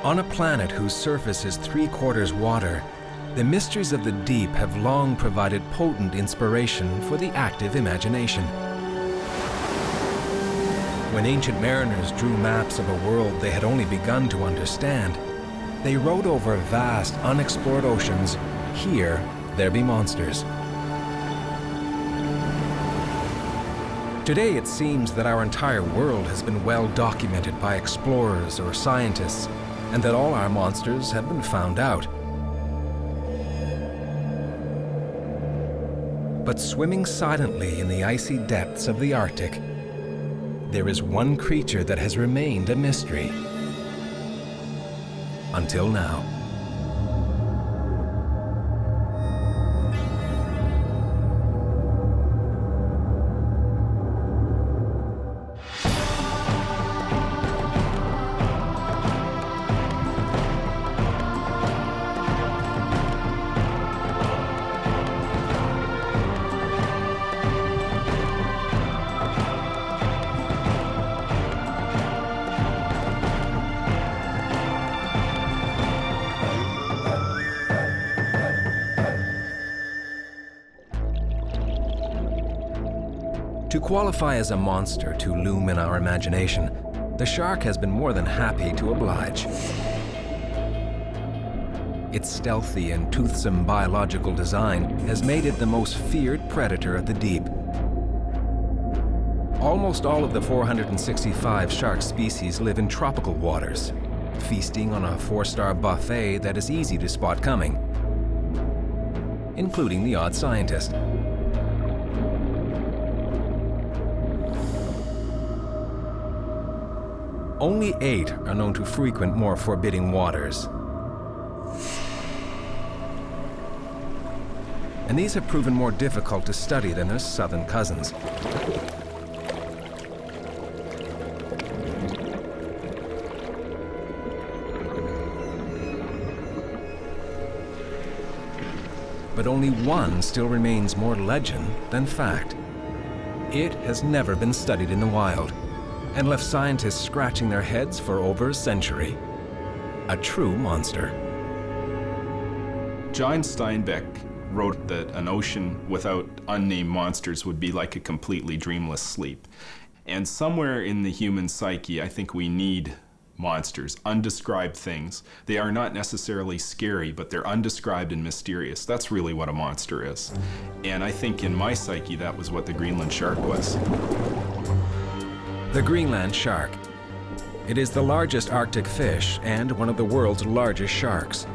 On a planet whose surface is 3/4 water, the mysteries of the deep have long provided potent inspiration for the active imagination. When ancient mariners drew maps of a world they had only begun to understand, they wrote over vast, unexplored oceans, "Here there be monsters." Today it seems that our entire world has been well documented by explorers or scientists, and that all our monsters have been found out. But swimming silently in the icy depths of the Arctic, there is one creature that has remained a mystery. Until now. To qualify as a monster to loom in our imagination, the shark has been more than happy to oblige. Its stealthy and toothsome biological design has made it the most feared predator of the deep. Almost all of the 465 shark species live in tropical waters, feasting on a 4-star buffet that is easy to spot coming, including the odd scientist. Only 8 are known to frequent more forbidding waters. And these have proven more difficult to study than their southern cousins. But only one still remains more legend than fact. It has never been studied in the wild, and left scientists scratching their heads for over a century. A true monster. John Steinbeck wrote that an ocean without unnamed monsters would be like a completely dreamless sleep. And somewhere in the human psyche, I think we need monsters, undescribed things. They are not necessarily scary, but they're undescribed and mysterious. That's really what a monster is. And I think in my psyche, that was what the Greenland shark was. The Greenland shark. It is the largest Arctic fish and one of the world's largest sharks.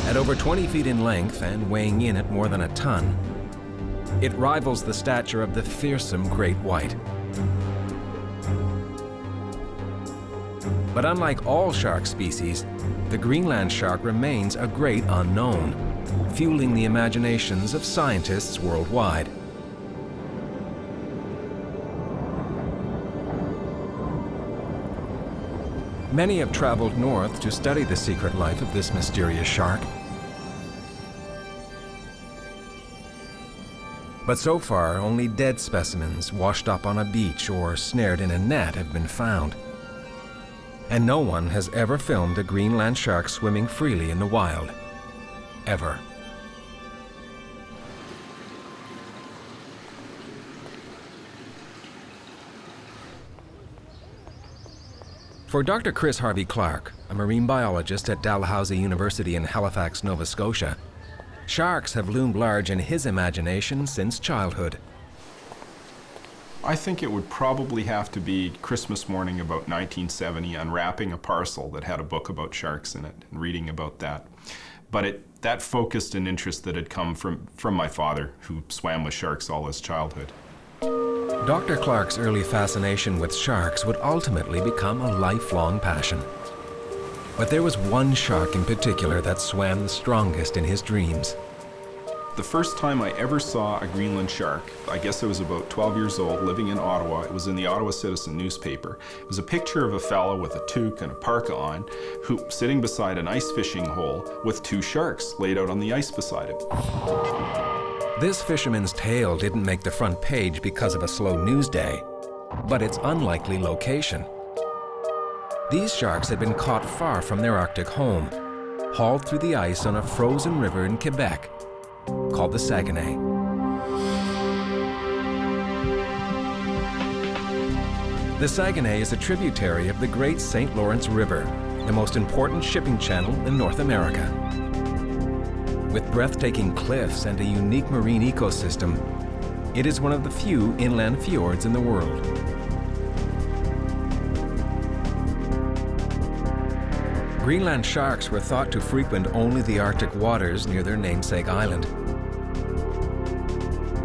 At over 20 feet in length and weighing in at more than a ton, it rivals the stature of the fearsome great white. But unlike all shark species, the Greenland shark remains a great unknown, fueling the imaginations of scientists worldwide. Many have traveled north to study the secret life of this mysterious shark. But so far, only dead specimens washed up on a beach or snared in a net have been found. And no one has ever filmed a Greenland shark swimming freely in the wild. Ever. For Dr. Chris Harvey Clark, a marine biologist at Dalhousie University in Halifax, Nova Scotia, sharks have loomed large in his imagination since childhood. I think it would probably have to be Christmas morning about 1970, unwrapping a parcel that had a book about sharks in it and reading about that. But that focused an interest that had come from my father, who swam with sharks all his childhood. Dr. Clark's early fascination with sharks would ultimately become a lifelong passion. But there was one shark in particular that swam the strongest in his dreams. The first time I ever saw a Greenland shark, I guess I was about 12 years old, living in Ottawa. It was in the Ottawa Citizen newspaper. It was a picture of a fellow with a toque and a parka on, who sitting beside an ice fishing hole with 2 sharks laid out on the ice beside him. This fisherman's tale didn't make the front page because of a slow news day, but its unlikely location. These sharks had been caught far from their Arctic home, hauled through the ice on a frozen river in Quebec called the Saguenay. The Saguenay is a tributary of the Great St. Lawrence River, the most important shipping channel in North America. With breathtaking cliffs and a unique marine ecosystem, it is one of the few inland fjords in the world. Greenland sharks were thought to frequent only the Arctic waters near their namesake island.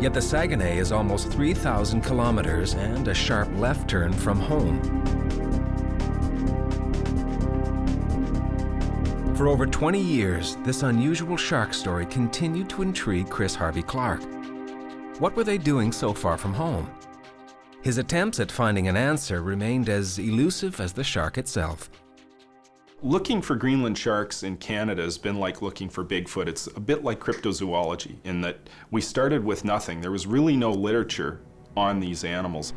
Yet the Saguenay is almost 3,000 kilometers and a sharp left turn from home. For over 20 years, this unusual shark story continued to intrigue Chris Harvey Clark. What were they doing so far from home? His attempts at finding an answer remained as elusive as the shark itself. Looking for Greenland sharks in Canada has been like looking for Bigfoot. It's a bit like cryptozoology in that we started with nothing. There was really no literature on these animals.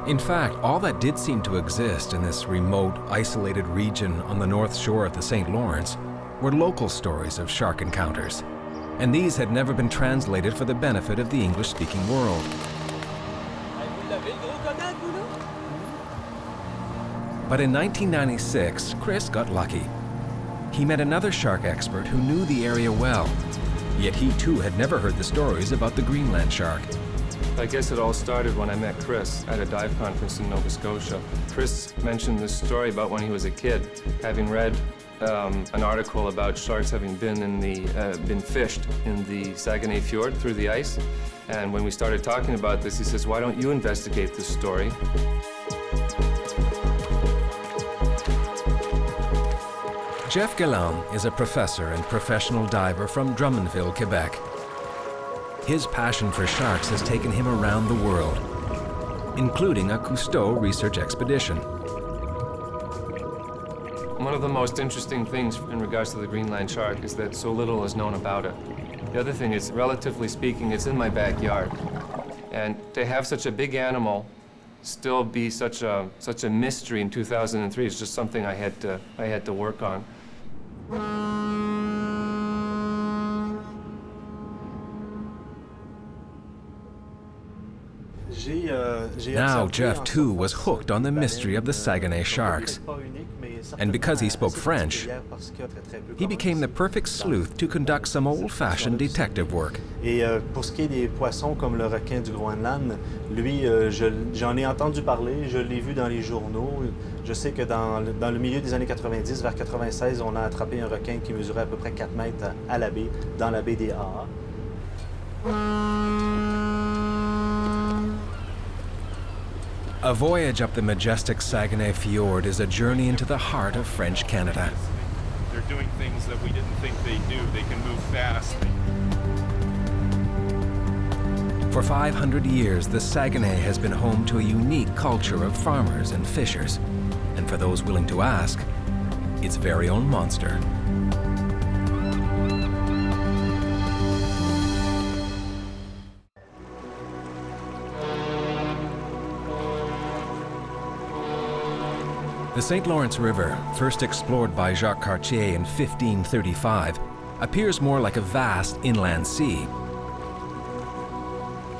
In fact, all that did seem to exist in this remote, isolated region on the north shore of the St. Lawrence were local stories of shark encounters, and these had never been translated for the benefit of the English-speaking world. But in 1996, Chris got lucky. He met another shark expert who knew the area well, yet he too had never heard the stories about the Greenland shark. I guess it all started when I met Chris at a dive conference in Nova Scotia. Chris mentioned this story about when he was a kid, having read an article about sharks having been fished in the Saguenay Fjord through the ice. And when we started talking about this, he says, "Why don't you investigate this story?" Jeff Galland is a professor and professional diver from Drummondville, Quebec. His passion for sharks has taken him around the world, including a Cousteau research expedition. One of the most interesting things in regards to the Greenland shark is that so little is known about it. The other thing is, relatively speaking, it's in my backyard. And to have such a big animal still be such a mystery in 2003 is just something I had to work on. Now Jeff too was hooked on the mystery of the Saguenay sharks. And because he spoke French, he became the perfect sleuth to conduct some old-fashioned detective work. Et pour ce qui est des poissons comme le requin du Groenland, lui, j'en ai entendu parler, je l'ai vu dans les journaux. Je sais que dans le milieu des années 90, vers 96, on a attrapé un requin qui mesurait à peu près 4 mètres à la baie, dans la baie des AA. A voyage up the majestic Saguenay Fjord is a journey into the heart of French Canada. They're doing things that we didn't think they do. They can move fast. For 500 years, the Saguenay has been home to a unique culture of farmers and fishers, and for those willing to ask, its very own monster. The St. Lawrence River, first explored by Jacques Cartier in 1535, appears more like a vast inland sea.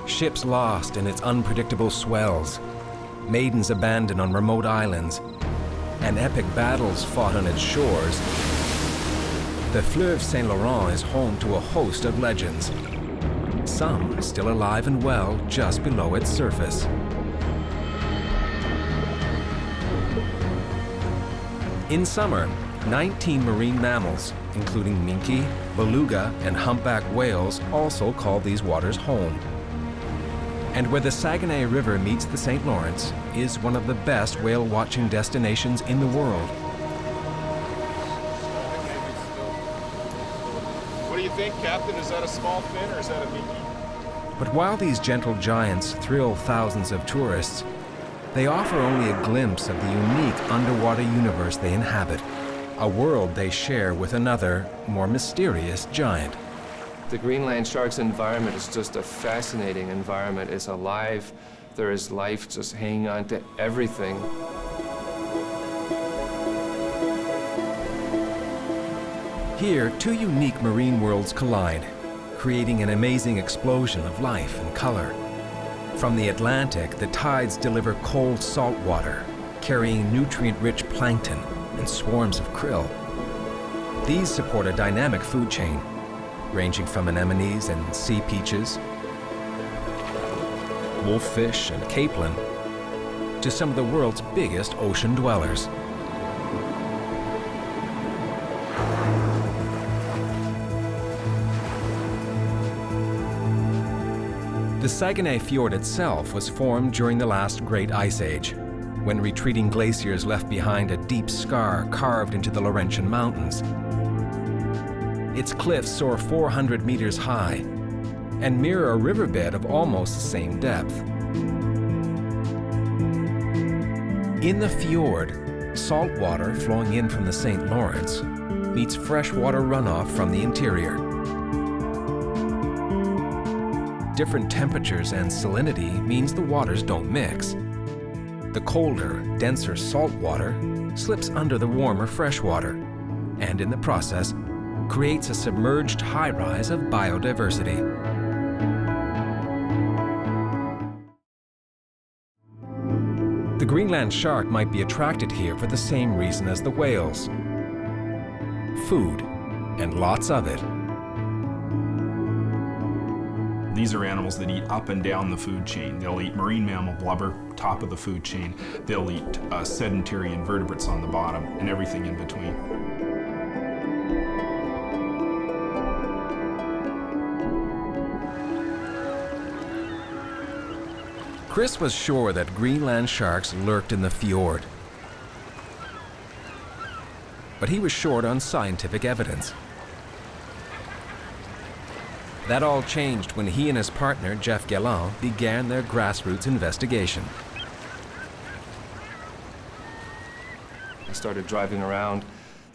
Ships lost in its unpredictable swells, maidens abandoned on remote islands, and epic battles fought on its shores. The Fleuve Saint Laurent is home to a host of legends, some still alive and well just below its surface. In summer, 19 marine mammals, including minke, beluga, and humpback whales, also call these waters home. And where the Saguenay River meets the St. Lawrence is one of the best whale watching destinations in the world. What do you think, Captain? Is that a small fin or is that a minke? But while these gentle giants thrill thousands of tourists, they offer only a glimpse of the unique underwater universe they inhabit, a world they share with another, more mysterious giant. The Greenland shark's environment is just a fascinating environment. It's alive There is life just hanging on to everything. Here, two unique marine worlds collide, creating an amazing explosion of life and color. From the Atlantic, the tides deliver cold salt water, carrying nutrient-rich plankton and swarms of krill. These support a dynamic food chain, ranging from anemones and sea peaches, wolffish and capelin, to some of the world's biggest ocean dwellers. The Saguenay Fjord itself was formed during the last Great Ice Age, when retreating glaciers left behind a deep scar carved into the Laurentian Mountains. Its cliffs soar 400 meters high and mirror a riverbed of almost the same depth. In the fjord, salt water flowing in from the St. Lawrence meets freshwater runoff from the interior. Different temperatures and salinity means the waters don't mix. The colder, denser salt water slips under the warmer freshwater, and in the process, creates a submerged high-rise of biodiversity. The Greenland shark might be attracted here for the same reason as the whales: food, and lots of it. These are animals that eat up and down the food chain. They'll eat marine mammal blubber, top of the food chain. They'll eat sedentary invertebrates on the bottom, and everything in between. Chris was sure that Greenland sharks lurked in the fjord, but he was short on scientific evidence. That all changed when he and his partner, Jeff Gallant, began their grassroots investigation. I started driving around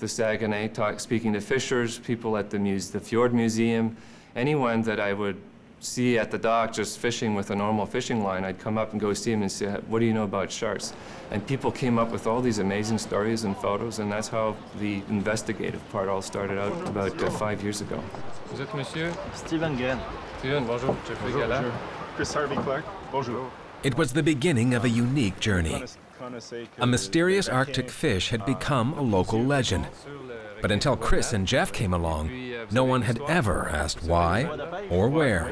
the Saguenay, speaking to fishers, people at the Fjord Museum, anyone that I would see at the dock just fishing with a normal fishing line. I'd come up and go see him and say, "What do you know about sharks?" And people came up with all these amazing stories and photos, and that's how the investigative part all started out about 5 years ago. Vous êtes monsieur? Steven Guerin. Steven, bonjour. Jeffrey Gallant. Chris Harvey Clark, bonjour. It was the beginning of a unique journey. A mysterious Arctic fish had become a local legend. But until Chris and Jeff came along, no one had ever asked why or where.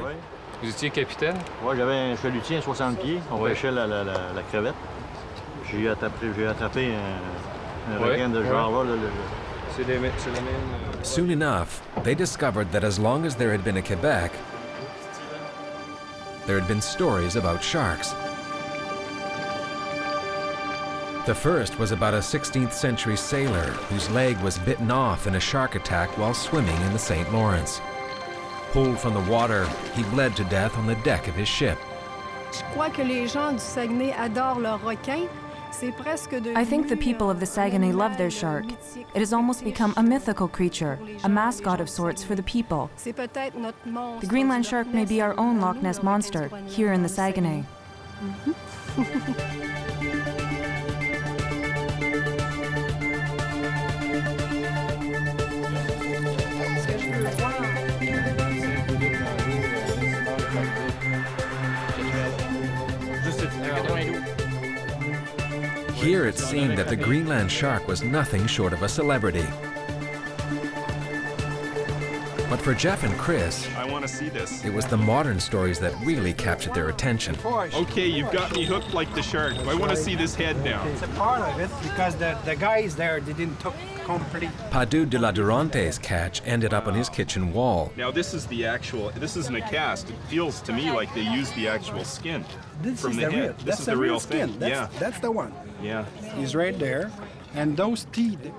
Vous étiez capitaine? Moi, j'avais un chalutier 60 pieds. On pêchait la crevette. J'ai attrapé un requin de genre-là. C'est la même... Soon enough, they discovered that as long as there had been a Quebec, there had been stories about sharks. The first was about a 16th century sailor whose leg was bitten off in a shark attack while swimming in the St. Lawrence. Pulled from the water, he bled to death on the deck of his ship. Je crois que les gens du Saguenay adorent leurs requins. C'est presque devenu, I think the people of the Saguenay love their shark. It has almost become a mythical creature, a mascot of sorts for the people. C'est peut-être notre monstre. The Greenland shark may be our own Loch Ness monster, here in the Saguenay. Here it seemed that the Greenland shark was nothing short of a celebrity. But for Jeff and Chris, I want to see this. it was the modern stories that really captured their attention. Okay, you've got me hooked like the shark. I want to see this head now. It's a part of it because the guys there, they didn't took complete. Padu de la Durante's catch ended up on his kitchen wall. Now this is the actual, this isn't a cast. It feels to me like they used the actual skin from the head. This is the real thing. That's the one. Yeah. He's right there. And those teeth,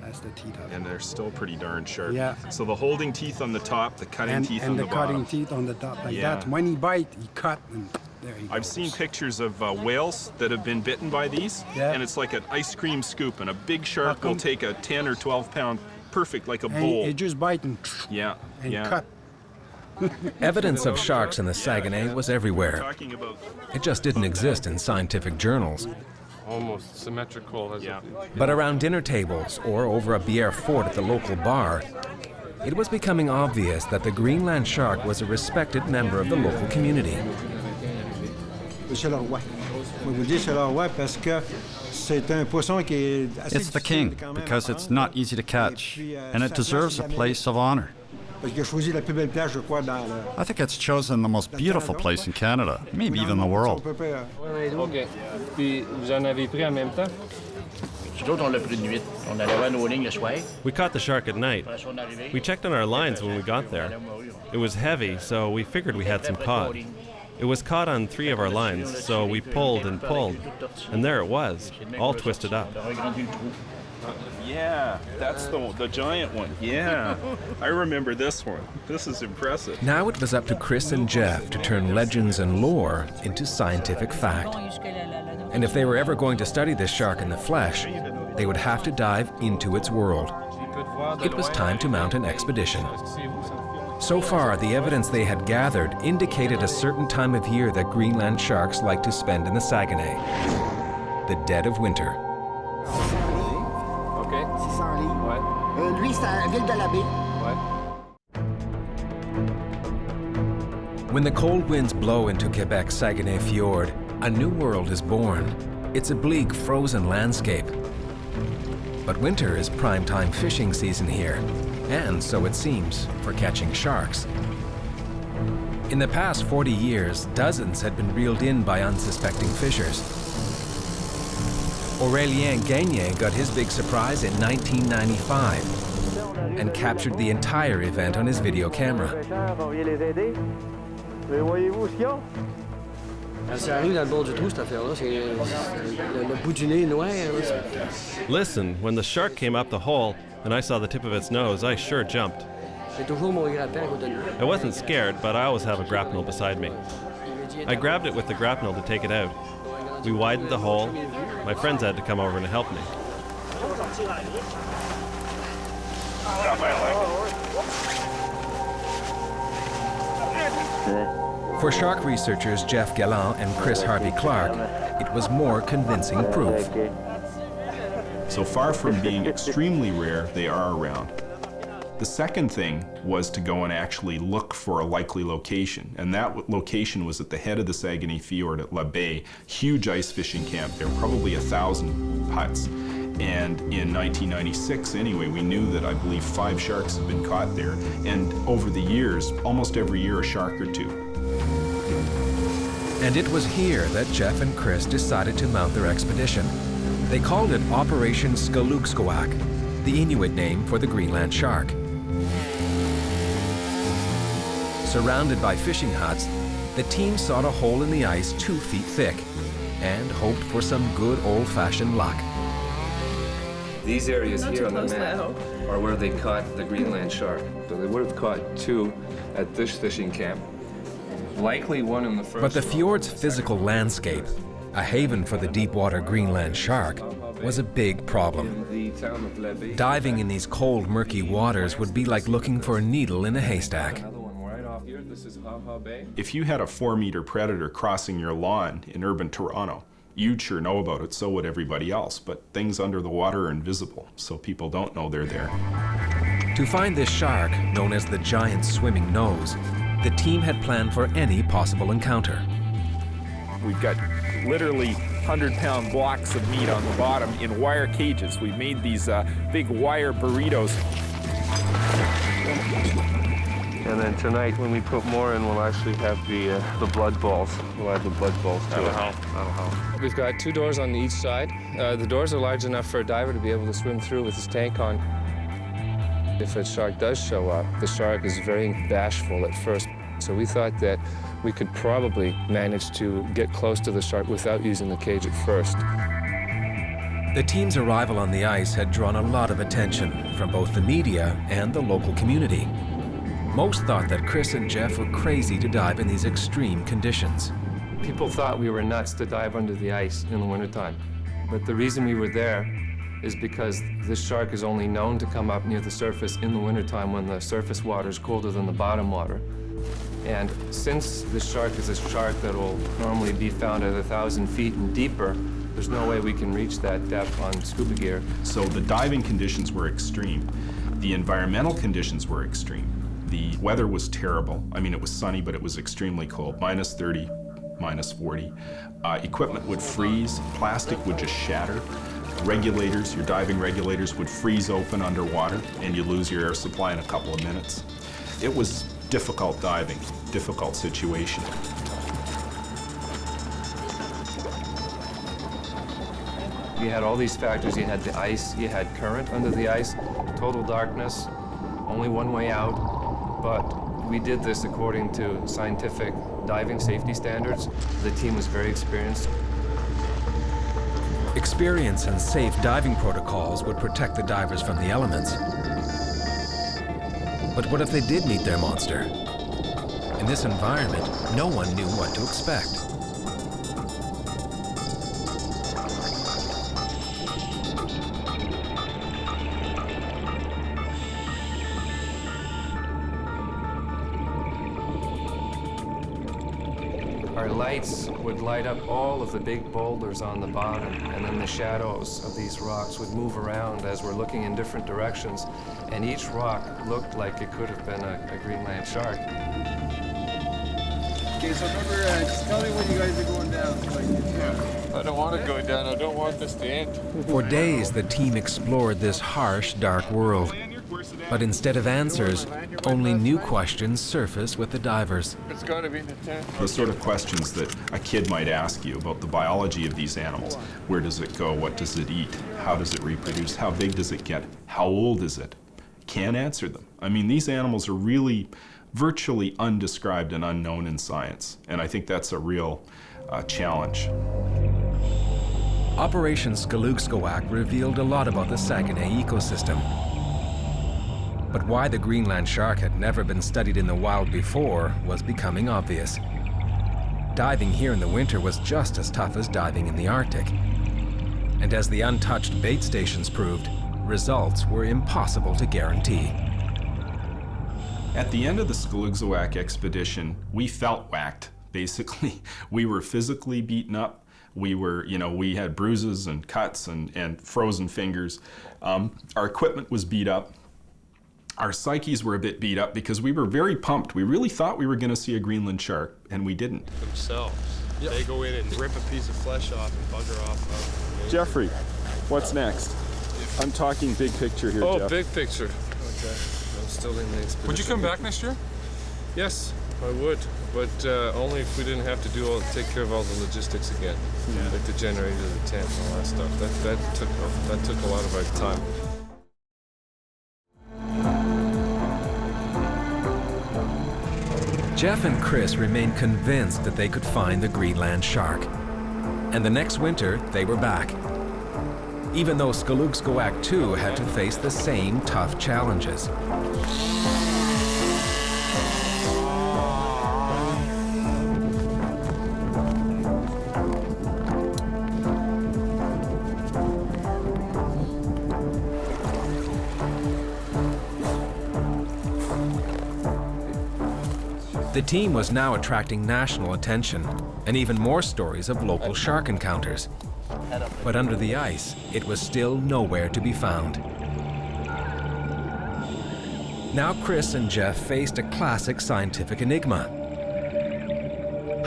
that's the teeth of it. And they're still pretty darn sharp. Yeah. So the holding teeth on the top, the cutting teeth on the bottom. And the cutting teeth on the top like Yeah. that. When he bite, he cut and there he goes. I've seen pictures of whales that have been bitten by these, Yeah. and it's like an ice cream scoop, and a big shark will take a 10 or 12 pound, perfect, like a And bowl. he just bite and Yeah, and yeah. cut. Evidence of sharks in the Saguenay was everywhere. It just didn't exist in scientific journals. Almost symmetrical as a... But around dinner tables or over a bière forte at the local bar, it was becoming obvious that the Greenland shark was a respected member of the local community. It's the king because it's not easy to catch, and it deserves a place of honor. I think it's chosen the most beautiful place in Canada, maybe even the world. Okay. Puis vous en avez pris en même temps? We caught the shark at night. We checked on our lines when we got there. It was heavy, so we figured we had some cod. It was caught on 3 of our lines, so we pulled and pulled, and there it was, all twisted up. Yeah, that's the giant one. Yeah, I remember this one. This is impressive. Now it was up to Chris and Jeff to turn legends and lore into scientific fact. And if they were ever going to study this shark in the flesh, they would have to dive into its world. It was time to mount an expedition. So far, the evidence they had gathered indicated a certain time of year that Greenland sharks like to spend in the Saguenay, the dead of winter. Okay. 600 livres. Ouais. Lui, c'est à Ville de la Baie. Ouais. When the cold winds blow into Quebec's Saguenay Fjord, a new world is born. It's a bleak, frozen landscape. But winter is prime-time fishing season here, and so it seems, for catching sharks. In the past 40 years, dozens had been reeled in by unsuspecting fishers. Aurélien Gagné got his big surprise in 1995 and captured the entire event on his video camera. Listen, when the shark came up the hole and I saw the tip of its nose, I sure jumped. I wasn't scared, but I always have a grapnel beside me. I grabbed it with the grapnel to take it out. We widened the hole. My friends had to come over and help me. For shark researchers Jeff Gallant and Chris Harvey-Clark, it was more convincing proof. So far from being extremely rare, they are around. The second thing was to go and actually look for a likely location, and that location was at the head of the Saguenay Fjord at La Baie, huge ice fishing camp there, probably 1,000 huts. And in 1996, anyway, we knew that I believe 5 sharks had been caught there, and over the years, almost every year a shark or 2. And it was here that Jeff and Chris decided to mount their expedition. They called it Operation Skalugsuak, the Inuit name for the Greenland shark. Surrounded by fishing huts, the team sought a hole in the ice 2 feet thick and hoped for some good old-fashioned luck. These areas here on the map are where they caught the Greenland shark. So they would have caught 2 at this fishing camp. Likely one in the first. But the fjord's physical landscape, a haven for the deep-water Greenland shark, was a big problem. Diving in these cold, murky waters would be like looking for a needle in a haystack. If you had a 4-meter predator crossing your lawn in urban Toronto, you'd sure know about it, so would everybody else, but things under the water are invisible, so people don't know they're there. To find this shark, known as the giant swimming nose, the team had planned for any possible encounter. We've got literally 100-pound blocks of meat on the bottom in wire cages. We've made these big wire burritos. And then tonight, when we put more in, we'll actually have the blood balls. We'll add the blood balls to it. We've got 2 doors on each side. The doors are large enough for a diver to be able to swim through with his tank on. If a shark does show up, the shark is very bashful at first. So we thought that we could probably manage to get close to the shark without using the cage at first. The team's arrival on the ice had drawn a lot of attention from both the media and the local community. Most thought that Chris and Jeff were crazy to dive in these extreme conditions. People thought we were nuts to dive under the ice in the wintertime. But the reason we were there is because this shark is only known to come up near the surface in the wintertime when the surface water is colder than the bottom water. And since this shark is a shark that will normally be found at 1,000 feet and deeper, there's no way we can reach that depth on scuba gear. So the diving conditions were extreme. The environmental conditions were extreme. The weather was terrible. I mean, it was sunny, but it was extremely cold, minus 30, minus 40. Equipment would freeze, plastic would just shatter. Regulators, your diving regulators would freeze open underwater, and you lose your air supply in a couple of minutes. It was difficult diving, difficult situation. You had all these factors. You had the ice, you had current under the ice, total darkness, only one way out. But we did this according to scientific diving safety standards. The team was very experienced. Experience and safe diving protocols would protect the divers from the elements. But what if they did meet their monster? In this environment, no one knew what to expect. Our lights would light up all of the big boulders on the bottom, and then the shadows of these rocks would move around as we're looking in different directions, and each rock looked like it could have been a Greenland shark. Okay, so remember, just tell me when you guys are going down. So I don't want to go down. I don't want this to end. For days, the team explored this harsh, dark world. But instead of answers, only new questions surface with the divers. It's got to be in the tent. The sort of questions that a kid might ask you about the biology of these animals. Where does it go? What does it eat? How does it reproduce? How big does it get? How old is it? Can't answer them. I mean, these animals are really virtually undescribed and unknown in science. And I think that's a real challenge. Operation Skalugsuak revealed a lot about the Saguenay ecosystem. But why the Greenland shark had never been studied in the wild before was becoming obvious. Diving here in the winter was just as tough as diving in the Arctic. And as the untouched bait stations proved, results were impossible to guarantee. At the end of the Skalugsuak expedition, we felt whacked, basically. We were physically beaten up. We were, we had bruises and cuts and frozen fingers. Our equipment was beat up. Our psyches were a bit beat up because we were very pumped. We really thought we were going to see a Greenland shark, and we didn't. Themselves. Yep. They go in and rip a piece of flesh off and bugger off. Jeffrey, what's next? I'm talking big picture here, Jeff. Oh, big picture. Okay. I'm still in the expedition. Would you come back next year? Yes, I would, but only if we didn't have to take care of all the logistics again, like the generator, the tent, and all that stuff. That took a lot of our time. Jeff and Chris remained convinced that they could find the Greenland shark. And the next winter, they were back. Even though Skalugsuak too had to face the same tough challenges. The team was now attracting national attention, and even more stories of local shark encounters. But under the ice, it was still nowhere to be found. Now Chris and Jeff faced a classic scientific enigma.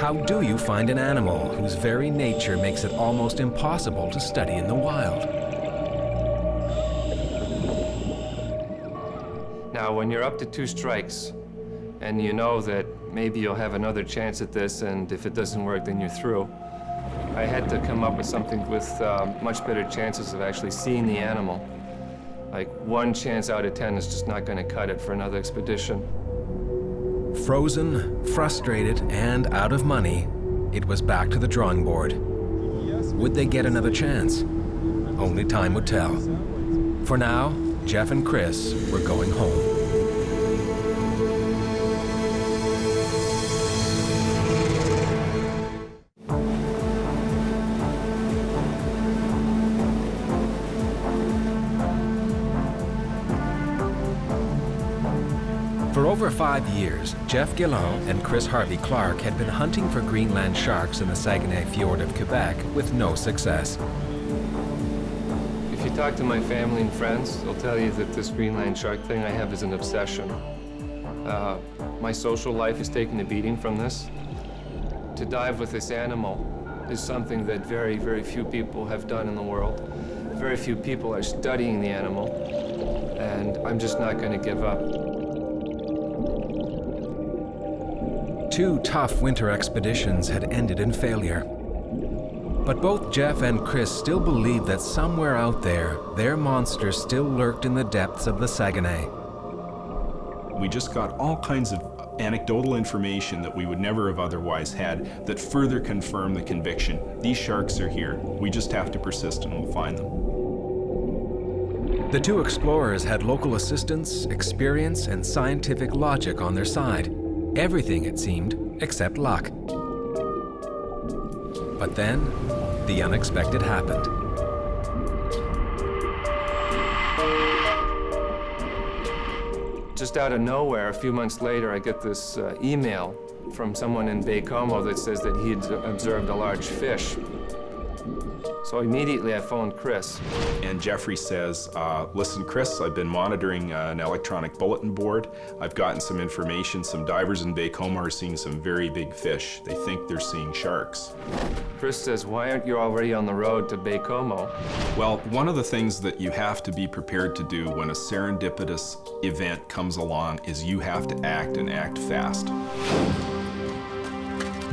How do you find an animal whose very nature makes it almost impossible to study in the wild? Now, when you're up to 2 strikes, and you know that maybe you'll have another chance at this, and if it doesn't work, then you're through. I had to come up with something with much better chances of actually seeing the animal. Like 1 chance out of 10 is just not going to cut it for another expedition. Frozen, frustrated, and out of money, it was back to the drawing board. Would they get another chance? Only time would tell. For now, Jeff and Chris were going home. For over over 5 years, Jeff Guillaume and Chris Harvey Clark had been hunting for Greenland sharks in the Saguenay Fjord of Quebec with no success. If you talk to my family and friends, they'll tell you that this Greenland shark thing I have is an obsession. My social life is taking a beating from this. To dive with this animal is something that very, very few people have done in the world. Very few people are studying the animal, and I'm just not going to give up. 2 tough winter expeditions had ended in failure. But both Jeff and Chris still believed that somewhere out there, their monster still lurked in the depths of the Saguenay. We just got all kinds of anecdotal information that we would never have otherwise had that further confirmed the conviction. These sharks are here. We just have to persist and we'll find them. The 2 explorers had local assistance, experience, and scientific logic on their side. Everything, it seemed, except luck. But then, the unexpected happened. Just out of nowhere, a few months later, I get this email from someone in Baie-Comeau that says that he'd observed a large fish. So immediately I phoned Chris. And Jeffrey says, listen, Chris, I've been monitoring an electronic bulletin board. I've gotten some information. Some divers in Baie-Comeau are seeing some very big fish. They think they're seeing sharks. Chris says, why aren't you already on the road to Baie-Comeau? Well, one of the things that you have to be prepared to do when a serendipitous event comes along is you have to act and act fast.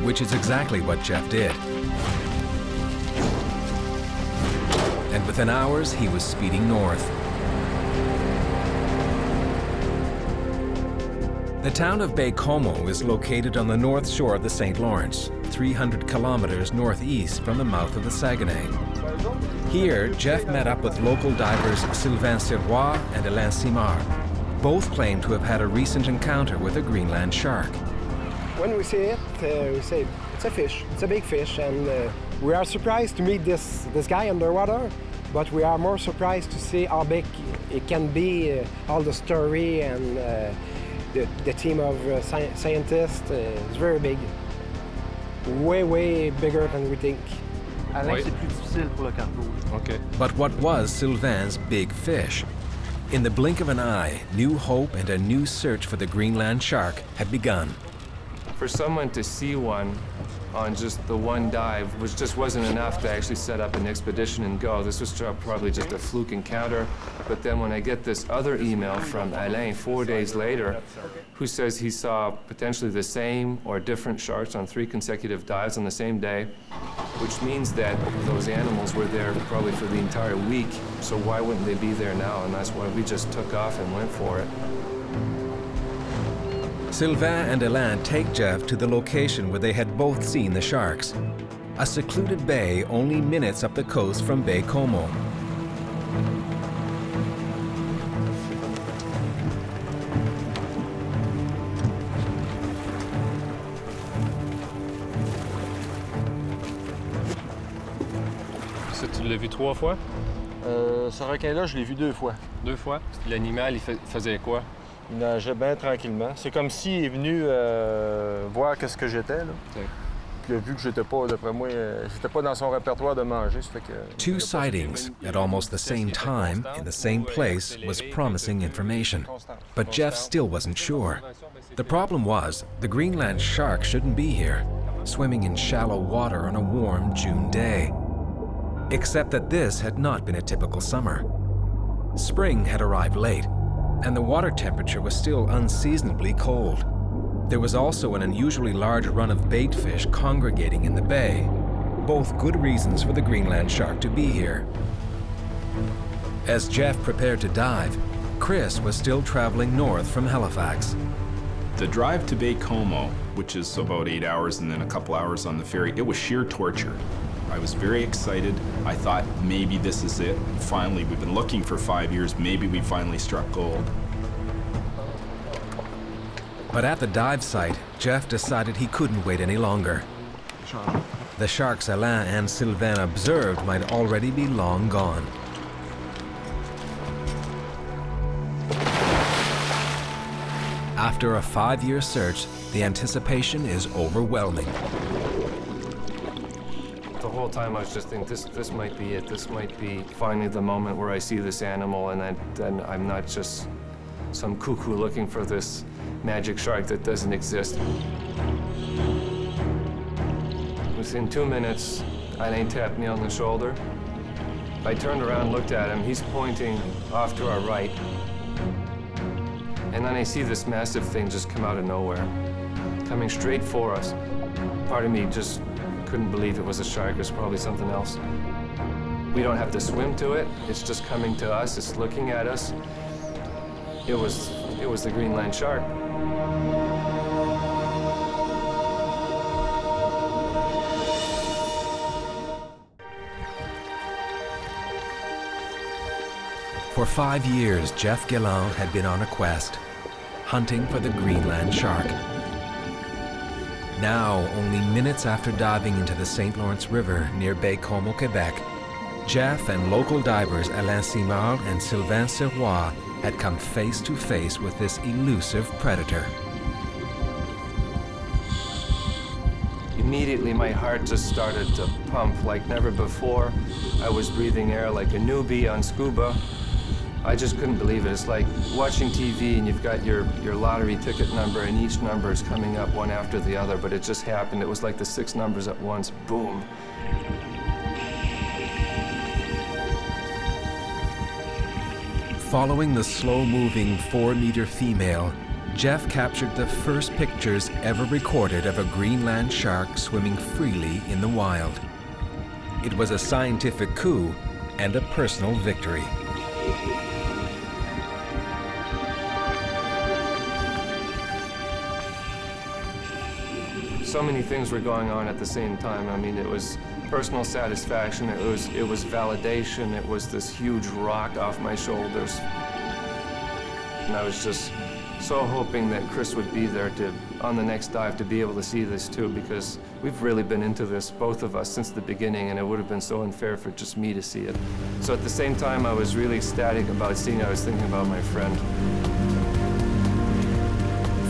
Which is exactly what Jeff did. And within hours, he was speeding north. The town of Baie-Comeau is located on the north shore of the St. Lawrence, 300 kilometers northeast from the mouth of the Saguenay. Here, Jeff met up with local divers Sylvain Sirois and Alain Simard. Both claim to have had a recent encounter with a Greenland shark. When we see it, we say it's a fish, it's a big fish, and we are surprised to meet this guy underwater, but we are more surprised to see how big it can be, all the story and the team of scientists is very big. Way, way bigger than we think. Alain, c'est plus difficile pour le cargo. Okay. But what was Sylvain's big fish? In the blink of an eye, new hope and a new search for the Greenland shark had begun. For someone to see one on just the one dive, which just wasn't enough to actually set up an expedition and go. This was probably just a fluke encounter. But then when I get this other email from Alain 4 days later, who says he saw potentially the same or different sharks on 3 consecutive dives on the same day, which means that those animals were there probably for the entire week. So why wouldn't they be there now? And that's why we just took off and went for it. Sylvain and Alain take Jeff to the location where they had both seen the sharks, a secluded bay only minutes up the coast from Baie-Comeau. Ça, tu l'as vu 3 fois? Ce requin-là, je l'ai vu 2 fois. 2 fois? L'animal, il faisait quoi? Il nageait bien tranquillement. C'est comme s'il est venu voir qu'est-ce que j'étais, là. Puis il a vu que j'étais pas, d'après moi, j'étais pas dans son répertoire de manger, ça fait que... 2 sightings at almost the same time in the same place was promising information. But Jeff still wasn't sure. The problem was, the Greenland shark shouldn't be here, swimming in shallow water on a warm June day. Except that this had not been a typical summer. Spring had arrived late, and the water temperature was still unseasonably cold. There was also an unusually large run of bait fish congregating in the bay, both good reasons for the Greenland shark to be here. As Jeff prepared to dive, Chris was still traveling north from Halifax. The drive to Baie-Comeau, which is about 8 hours and then a couple hours on the ferry, it was sheer torture. I was very excited. I thought maybe this is it. Finally, we've been looking for 5 years. Maybe we finally struck gold. But at the dive site, Jeff decided he couldn't wait any longer. The sharks Alain and Sylvain observed might already be long gone. After a 5-year search, the anticipation is overwhelming. The whole time I was just thinking, this might be it. This might be finally the moment where I see this animal, and then I'm not just some cuckoo looking for this magic shark that doesn't exist. Within 2 minutes, Alain tapped me on the shoulder. I turned around, looked at him. He's pointing off to our right. And then I see this massive thing just come out of nowhere, coming straight for us. Part of me just couldn't believe it was a shark. It was probably something else. We don't have to swim to it. It's just coming to us. It's looking at us. It was the Greenland shark. For 5 years, Jeff Guélan had been on a quest, hunting for the Greenland shark. Now, only minutes after diving into the St. Lawrence River near Baie-Comeau, Quebec, Jeff and local divers Alain Simard and Sylvain Sirois had come face to face with this elusive predator. Immediately, my heart just started to pump like never before. I was breathing air like a newbie on scuba. I just couldn't believe it. It's like watching TV and you've got your lottery ticket number and each number is coming up one after the other, but it just happened. It was like the 6 numbers at once, boom. Following the slow-moving 4-meter female, Jeff captured the first pictures ever recorded of a Greenland shark swimming freely in the wild. It was a scientific coup and a personal victory. So many things were going on at the same time. I mean, it was personal satisfaction, it was validation, it was this huge rock off my shoulders. And I was just so hoping that Chris would be there on the next dive to be able to see this too, because we've really been into this, both of us, since the beginning, and it would have been so unfair for just me to see it. So at the same time, I was really ecstatic about seeing it. I was thinking about my friend.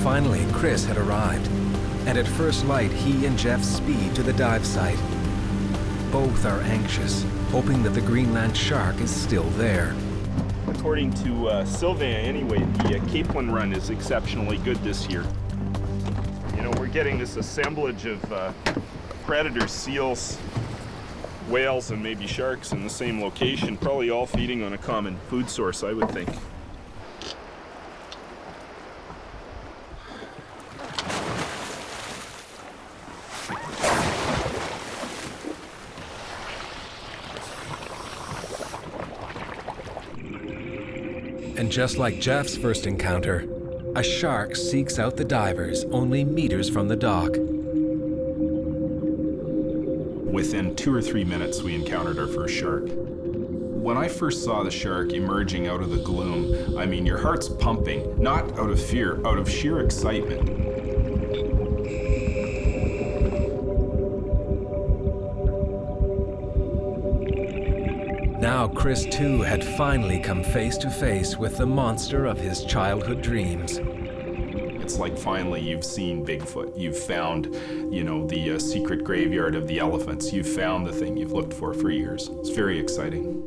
Finally, Chris had arrived, and at first light, he and Jeff speed to the dive site. Both are anxious, hoping that the Greenland shark is still there. According to Sylvain, anyway, the Cape One run is exceptionally good this year. You know, we're getting this assemblage of predators, seals, whales, and maybe sharks in the same location, probably all feeding on a common food source, I would think. And just like Jeff's first encounter, a shark seeks out the divers only meters from the dock. Within 2 or 3 minutes, we encountered our first shark. When I first saw the shark emerging out of the gloom, I mean, your heart's pumping, not out of fear, out of sheer excitement. Now Chris, too, had finally come face to face with the monster of his childhood dreams. It's like finally you've seen Bigfoot. You've found, you know, the secret graveyard of the elephants. You've found the thing you've looked for years. It's very exciting.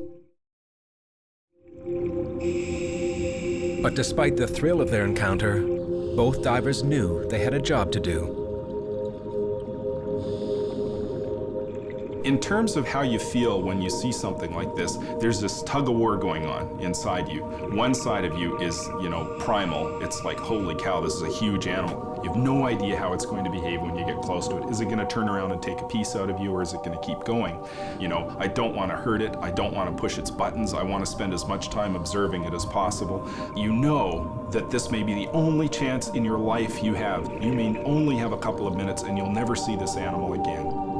But despite the thrill of their encounter, both divers knew they had a job to do. In terms of how you feel when you see something like this, there's this tug of war going on inside you. One side of you is, you know, primal. It's like, holy cow, this is a huge animal. You have no idea how it's going to behave when you get close to it. Is it going to turn around and take a piece out of you, or is it going to keep going? You know, I don't want to hurt it. I don't want to push its buttons. I want to spend as much time observing it as possible. You know that this may be the only chance in your life you have. You may only have a couple of minutes and you'll never see this animal again.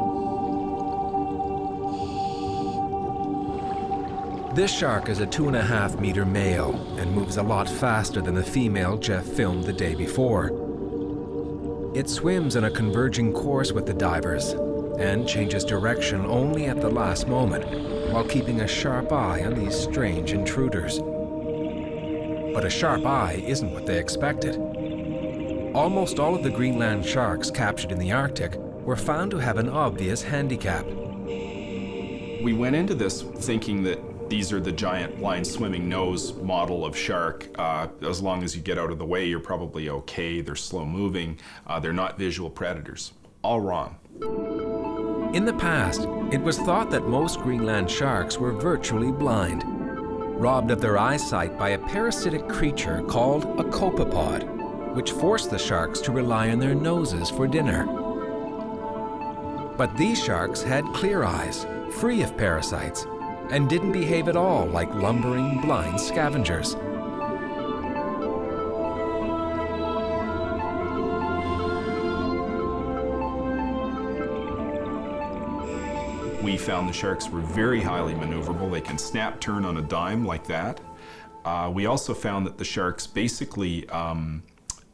This shark is a 2.5-meter male and moves a lot faster than the female Jeff filmed the day before. It swims in a converging course with the divers and changes direction only at the last moment while keeping a sharp eye on these strange intruders. But a sharp eye isn't what they expected. almost all of the Greenland sharks captured in the Arctic were found to have an obvious handicap. We went into this thinking that these are the giant line swimming nose model of shark. As long as you get out of the way, you're probably okay. They're slow moving. They're not visual predators. All wrong. In the past, it was thought that most Greenland sharks were virtually blind, robbed of their eyesight by a parasitic creature called a copepod, which forced the sharks to rely on their noses for dinner. But these sharks had clear eyes, free of parasites, and didn't behave at all like lumbering, blind scavengers. We found the sharks were very highly maneuverable. They can snap turn on a dime like that. We also found that the sharks basically,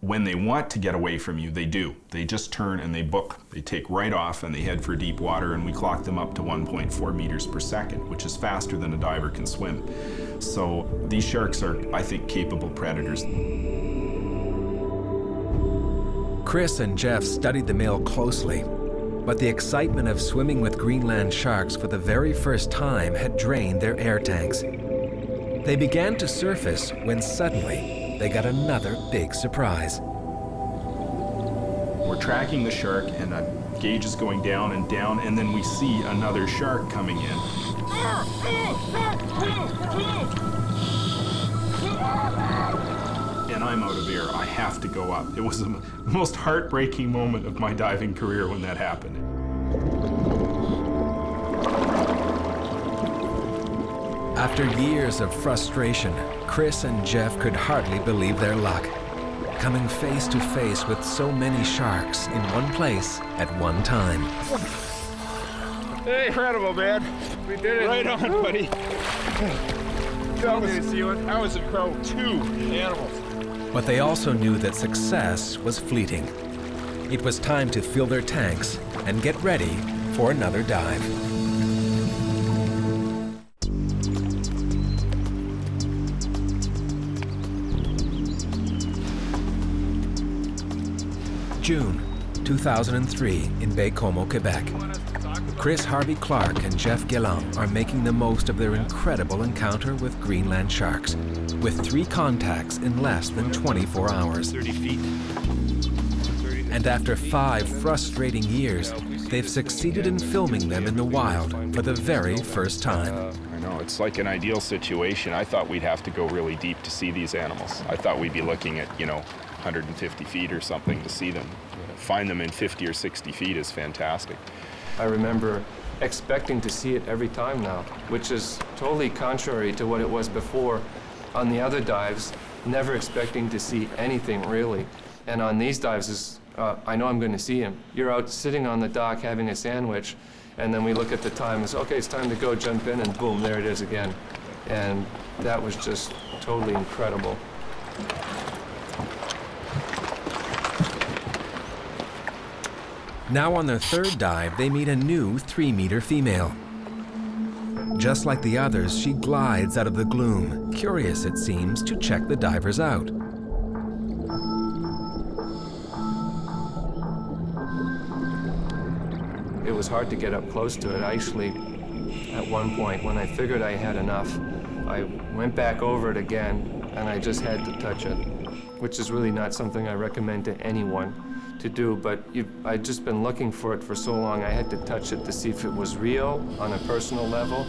when they want to get away from you, they do. They just turn and they book. They take right off and they head for deep water, and we clock them up to 1.4 meters per second, which is faster than a diver can swim. So these sharks are, I think, capable predators. Chris and Jeff studied the male closely, but the excitement of swimming with Greenland sharks for the very first time had drained their air tanks. They began to surface when suddenly they got another big surprise. We're tracking the shark and a gauge is going down, and then we see another shark coming in. And I'm out of air. I have to go up. It was the most heartbreaking moment of my diving career when that happened. After years of frustration, Chris and Jeff could hardly believe their luck, coming face to face with so many sharks in one place at one time. Hey, incredible, man. We did it. Right on, buddy. That was incredible. 2 animals. But they also knew that success was fleeting. It was time to fill their tanks and get ready for another dive. June 2003 in Baie-Comeau, Quebec. Chris Harvey Clark and Jeff Guélan are making the most of their incredible encounter with Greenland sharks, with 3 contacts in less than 24 hours. 30 feet. And after 5 frustrating years, they've succeeded in filming them in the wild for the very first time. I know, it's like an ideal situation. I thought we'd have to go really deep to see these animals. I thought we'd be looking at, 150 feet or something to see them. Find them in 50 or 60 feet is fantastic. I remember expecting to see it every time now, which is totally contrary to what it was before. On the other dives, never expecting to see anything really. And on these dives, I know I'm going to see him. You're out sitting on the dock having a sandwich, and then we look at the time and say, okay, it's time to go, jump in, and boom, there it is again. And that was just totally incredible. Now on their 3rd dive, they meet a new 3-meter female. Just like the others, she glides out of the gloom, curious, it seems, to check the divers out. It was hard to get up close to it. Actually, at one point, when I figured I had enough, I went back over it again, and I just had to touch it, which is really not something I recommend to anyone to do, but I'd just been looking for it for so long, I had to touch it to see if it was real on a personal level.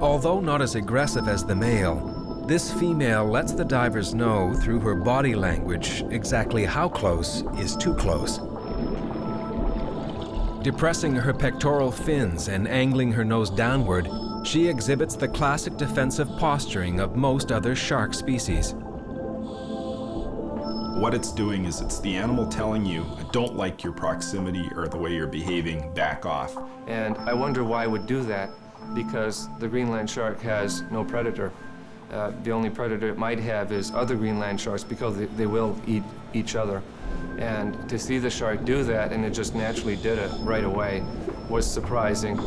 Although not as aggressive as the male, this female lets the divers know through her body language exactly how close is too close. Depressing her pectoral fins and angling her nose downward, she exhibits the classic defensive posturing of most other shark species. What it's doing is it's the animal telling you, I don't like your proximity or the way you're behaving, back off. And I wonder why it would do that, because the Greenland shark has no predator. The only predator it might have is other Greenland sharks, because they will eat each other. And to see the shark do that, and it just naturally did it right away, was surprising.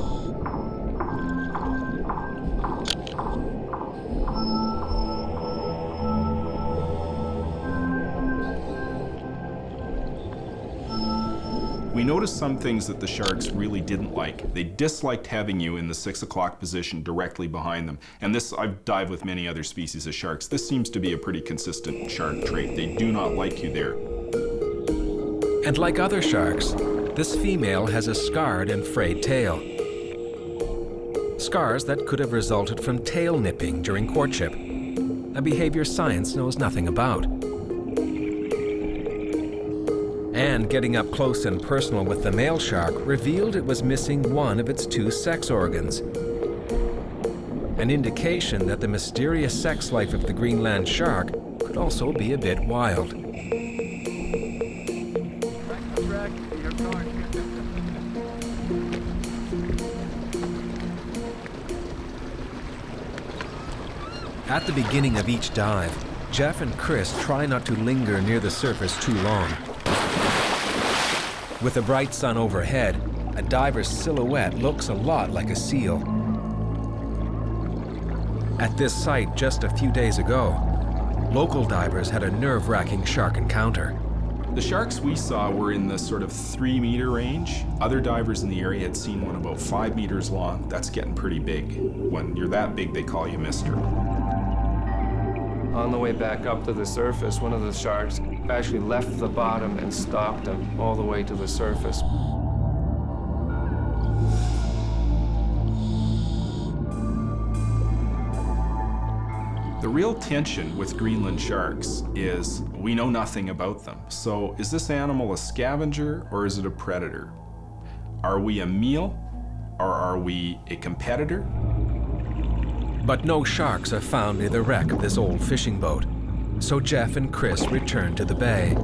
we noticed some things that the sharks really didn't like. They disliked having you in the 6 o'clock position directly behind them. And this, I've dived with many other species of sharks. This seems to be a pretty consistent shark trait. They do not like you there. And like other sharks, this female has a scarred and frayed tail. Scars that could have resulted from tail nipping during courtship, a behavior science knows nothing about. And getting up close and personal with the male shark revealed it was missing one of its 2 sex organs. An indication that the mysterious sex life of the Greenland shark could also be a bit wild. At the beginning of each dive, Jeff and Chris try not to linger near the surface too long. With a bright sun overhead, a diver's silhouette looks a lot like a seal. At this site just a few days ago, local divers had a nerve-wracking shark encounter. The sharks we saw were in the sort of 3-meter range. Other divers in the area had seen one about 5 meters long. That's getting pretty big. When you're that big, they call you mister. On the way back up to the surface, one of the sharks actually left the bottom and stalked him all the way to the surface. The real tension with Greenland sharks is we know nothing about them. So is this animal a scavenger or is it a predator? Are we a meal or are we a competitor? But no sharks are found near the wreck of this old fishing boat, so Jeff and Chris return to the bay.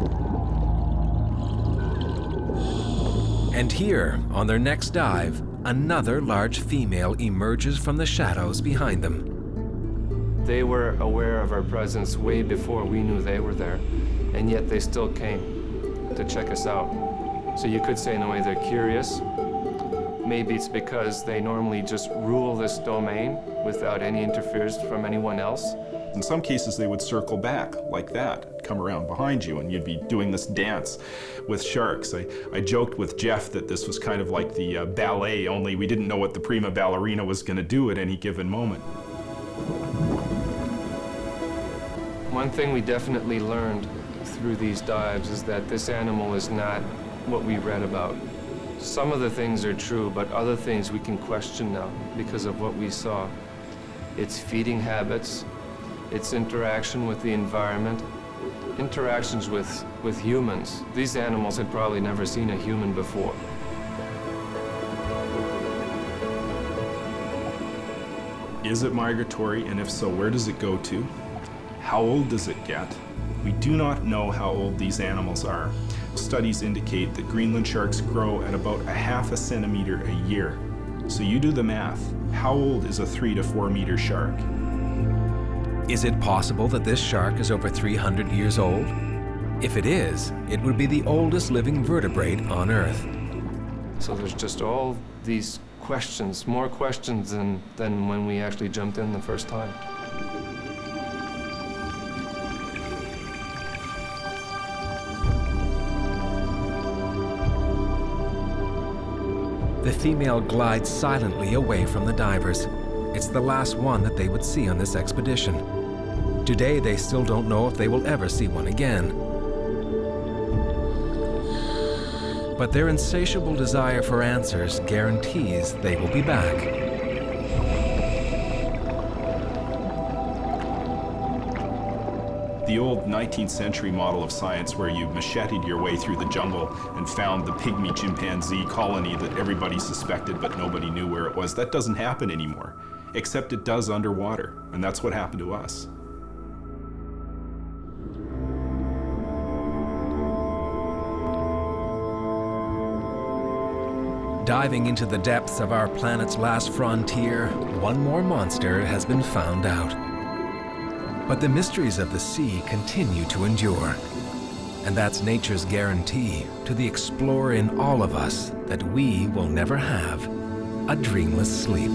And here, on their next dive, another large female emerges from the shadows behind them. They were aware of our presence way before we knew they were there, and yet they still came to check us out. So you could say in a way they're curious. Maybe it's because they normally just rule this domain without any interference from anyone else. In some cases, they would circle back like that, come around behind you, and you'd be doing this dance with sharks. I joked with Jeff that this was kind of like the ballet, only we didn't know what the prima ballerina was going to do at any given moment. One thing we definitely learned through these dives is that this animal is not what we read about. Some of the things are true, but other things we can question now because of what we saw. Its feeding habits, its interaction with the environment, interactions with humans. These animals had probably never seen a human before. Is it migratory, and if so, where does it go to? How old does it get? We do not know how old these animals are. Studies indicate that Greenland sharks grow at about 0.5 centimeter a year. So you do the math. How old is a 3 to 4 meter shark? Is it possible that this shark is over 300 years old? If it is, it would be the oldest living vertebrate on Earth. So there's just all these questions, more questions than when we actually jumped in the first time. The female glides silently away from the divers. It's the last one that they would see on this expedition. Today, they still don't know if they will ever see one again. But their insatiable desire for answers guarantees they will be back. The old 19th century model of science where you macheted your way through the jungle and found the pygmy chimpanzee colony that everybody suspected but nobody knew where it was, that doesn't happen anymore. Except it does underwater, and that's what happened to us. Diving into the depths of our planet's last frontier, one more monster has been found out. But the mysteries of the sea continue to endure. And that's nature's guarantee to the explorer in all of us that we will never have a dreamless sleep.